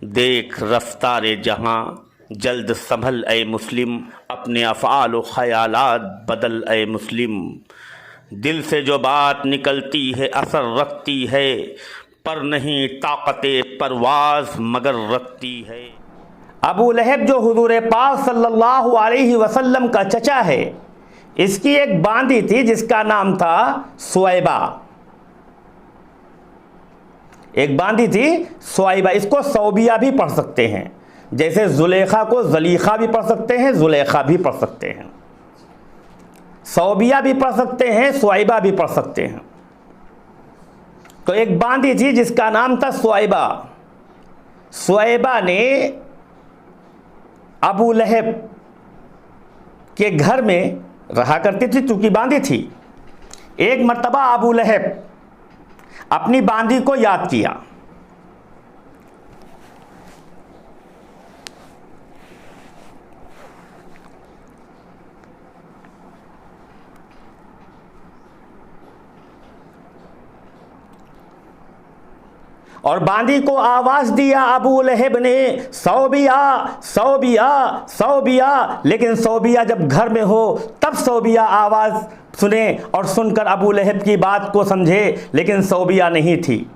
देख रफ्तारे जहाँ जल्द संभल ए मुस्लिम, अपने अफ़आल व ख़यालात बदल ए मुस्लिम। दिल से जो बात निकलती है असर रखती है, पर नहीं ताक़ते परवाज़ मगर रखती है। अबू लहब जो हुज़ूर पाक सल्लल्लाहु अलैहि वसल्लम का चचा है, इसकी एक बांदी थी जिसका नाम था सुवैबा। एक बांदी थी सुवैबा, इसको सौबिया भी पढ़ सकते हैं, जैसे जुलेखा को जलीखा भी पढ़ सकते हैं, जुलेखा भी पढ़ सकते हैं, सौबिया भी पढ़ सकते हैं, सुवैबा भी पढ़ सकते हैं। तो एक बांदी थी जिसका नाम था सुवैबा। सुवैबा ने अबू लहब के घर में रहा करती थी चूंकि बांदी थी। एक मर्तबा अबू लहब अपनी बांदी को याद किया। और बांदी को आवाज़ दिया अबू लहब ने, सौबिया सौबिया सौबिया। लेकिन सौबिया जब घर में हो तब सौबिया आवाज़ सुने और सुनकर अबू लहब की बात को समझे, लेकिन सौबिया नहीं थी।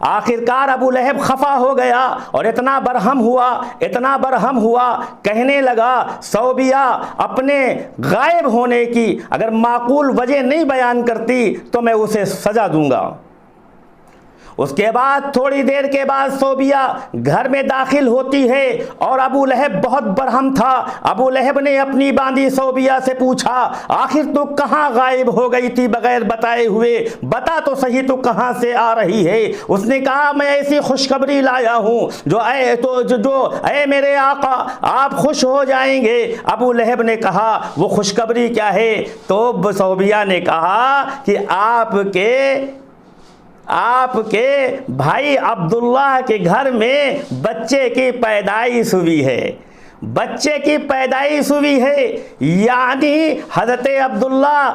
आखिरकार अबू लहब खफा हो गया और इतना बरहम हुआ, कहने लगा सौबिया अपने गायब होने की अगर माकूल वजह नहीं बयान करती तो मैं उसे सज़ा दूंगा। उसके बाद थोड़ी देर के बाद सौबिया घर में दाखिल होती है और अबू लहब बहुत बरहम था। अबू लहब ने अपनी बांदी सौबिया से पूछा, आखिर तू कहाँ गायब हो गई थी बगैर बताए हुए, बता तो सही तू कहाँ से आ रही है। उसने कहा, मैं ऐसी खुशखबरी लाया हूँ जो मेरे आका आप खुश हो जाएंगे। अबू लहब ने कहा, वो खुशखबरी क्या है? तो सौबिया ने कहा कि आपके भाई अब्दुल्लाह के घर में बच्चे की पैदाइश हुई है, बच्चे की पैदाइश हुई है। यानी हज़रत अब्दुल्लाह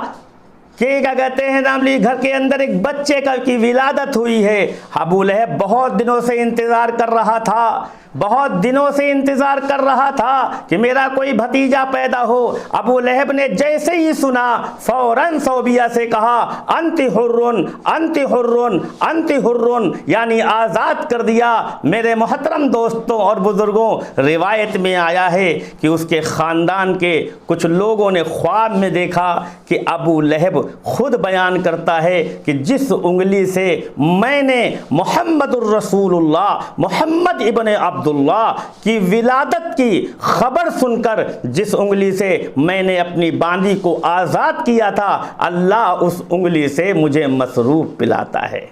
के क्या कहते हैं नामली घर के अंदर एक बच्चे की विलादत हुई है। अबू लहब बहुत दिनों से इंतज़ार कर रहा था, बहुत दिनों से इंतज़ार कर रहा था कि मेरा कोई भतीजा पैदा हो। अबू लहब ने जैसे ही सुना फ़ौरन सौबिया से कहा, अंति हुर्रुन अंति हुर्रुन अंति हुर्रुन, यानी आज़ाद कर दिया। मेरे मोहतरम दोस्तों और बुज़ुर्गों, रिवायत में आया है कि उसके ख़ानदान के कुछ लोगों ने ख्वाब में देखा कि अबू लहब खुद बयान करता है कि जिस उंगली से मैंने मुहम्मदुर रसूलुल्लाह मोहम्मद इब्ने अब्दुल्लाह की विलादत की खबर सुनकर जिस उंगली से मैंने अपनी बांदी को आज़ाद किया था, अल्लाह उस उंगली से मुझे मसरूफ़ पिलाता है।